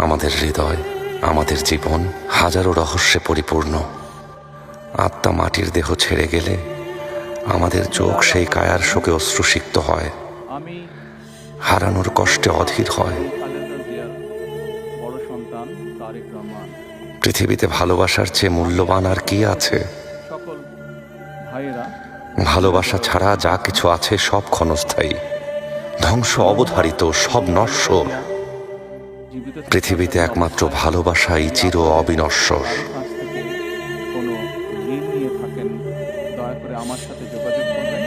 আমাদের হৃদয়, আমাদের জীবন হাজারো রহস্যে পরিপূর্ণ। আত্মা মাটির দেহ ছেড়ে গেলে আমাদের চোখ সেই কায়ার শোকে অশ্রুসিক্ত হয়, হারানোর কষ্টে অধীর হয়। পৃথিবীতে ভালোবাসার চেয়ে মূল্যবান আর কি আছে? ভালোবাসা ছাড়া যা কিছু আছে সব ক্ষণস্থায়ী, ধ্বংস অবধারিত, সব নশ্বর। পৃথিবীতে একমাত্র ভালোবাসাই চির অবিনশ্বর। কোনো ঋণ নিয়ে থাকেন, দয়া করে আমার সাথে যোগাযোগ করবেন,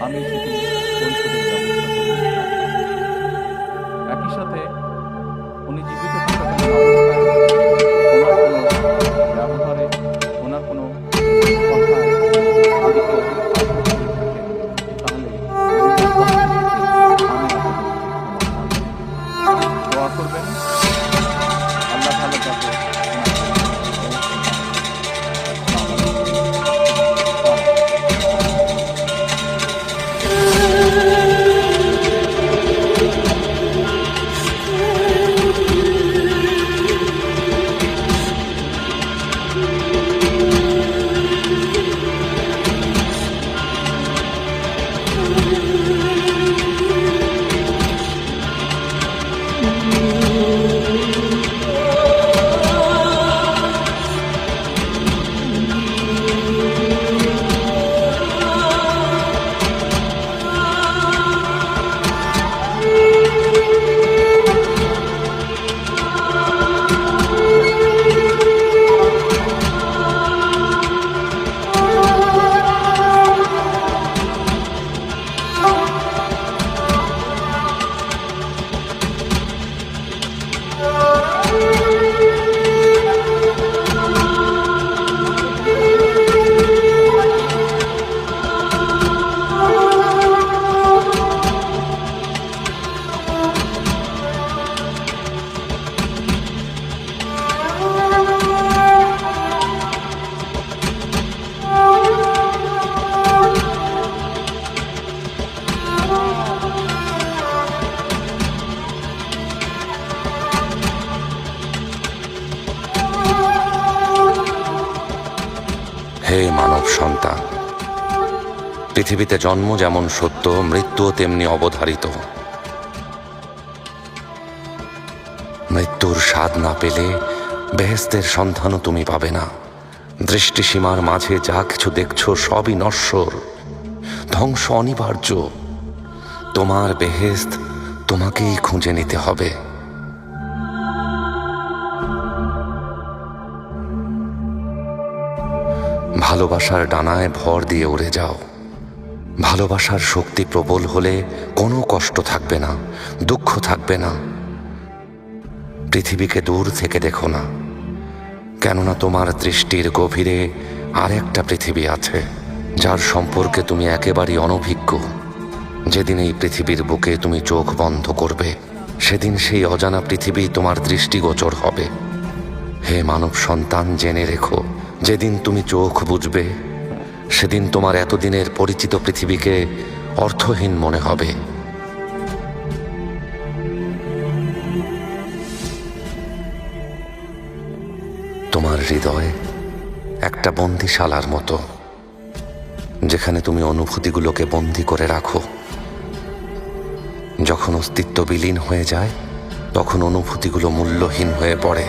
আমি সেটি পরিশোধের ব্যবস্থা করব। একই সাথে উনি জীবিত থাকাকালীন অবস্থায় ওনার কোনো ব্যবহারে, ওনার কোনো কথায় যদি কেউ আঘাত করে থাকেন, তাহলে দোয়া করবেন আল্লাহ তাআলা যাতে হে মানব সন্তান, পৃথিবীতে জন্ম যেমন সত্য, মৃত্যুও তেমনি অবধারিত। মৃত্যুর স্বাদ না পেলে বেহেশতের সন্ধানও তুমি পাবে না। দৃষ্টিসীমার মাঝে যা কিছু দেখছো সবই নশ্বর, ধ্বংস অনিবার্য। তোমার বেহেশত তোমাকেই খুঁজে নিতে হবে। ভালোবাসার ডানায় ভর দিয়ে উড়ে যাও। ভালোবাসার শক্তি প্রবল হলে কোনো কষ্ট থাকবে না, দুঃখ থাকবে না। পৃথিবীকে দূর থেকে দেখো না, কেননা তোমার দৃষ্টির গভীরে আরেকটা পৃথিবী আছে, যার সম্পর্কে তুমি একেবারেই অনভিজ্ঞ। যেদিন এই পৃথিবীর বুকে তুমি চোখ বন্ধ করবে, সেদিন সেই অজানা পৃথিবী তোমার দৃষ্টিগোচর হবে। হে মানব সন্তান, জেনে রেখো, যেদিন তুমি চোখ বুঝবে, সেদিন তোমার এতদিনের পরিচিত পৃথিবীকে অর্থহীন মনে হবে। তোমার হৃদয় একটা বন্দিশালার মতো, যেখানে তুমি অনুভূতিগুলোকে বন্দি করে রাখো। যখন অস্তিত্ব বিলীন হয়ে যায়, তখন অনুভূতিগুলো মূল্যহীন হয়ে পড়ে।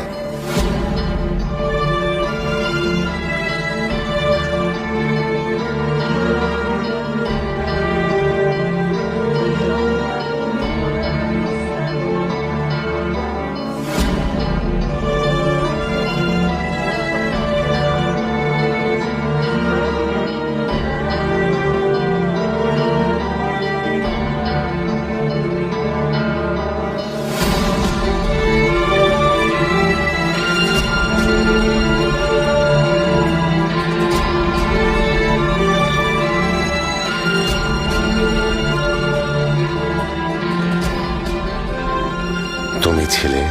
তুমি ছিলে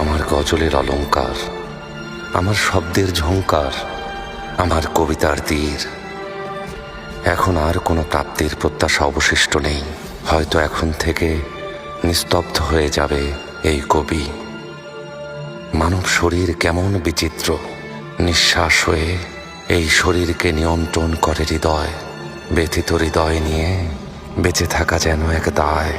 আমার গজলের অলংকার, আমার শব্দের ঝংকার, আমার কবিতার তীর। এখন আর কোনো প্রাপ্তির প্রত্যাশা অবশিষ্ট নেই। হয়তো এখন থেকে নিস্তব্ধ হয়ে যাবে এই কবি। মানব শরীর কেমন বিচিত্র। নিঃশ্বাস হয়ে এই শরীরকে নিয়ন্ত্রণ করে হৃদয়। ব্যথিত হৃদয় নিয়ে বেঁচে থাকা যেন এক দায়।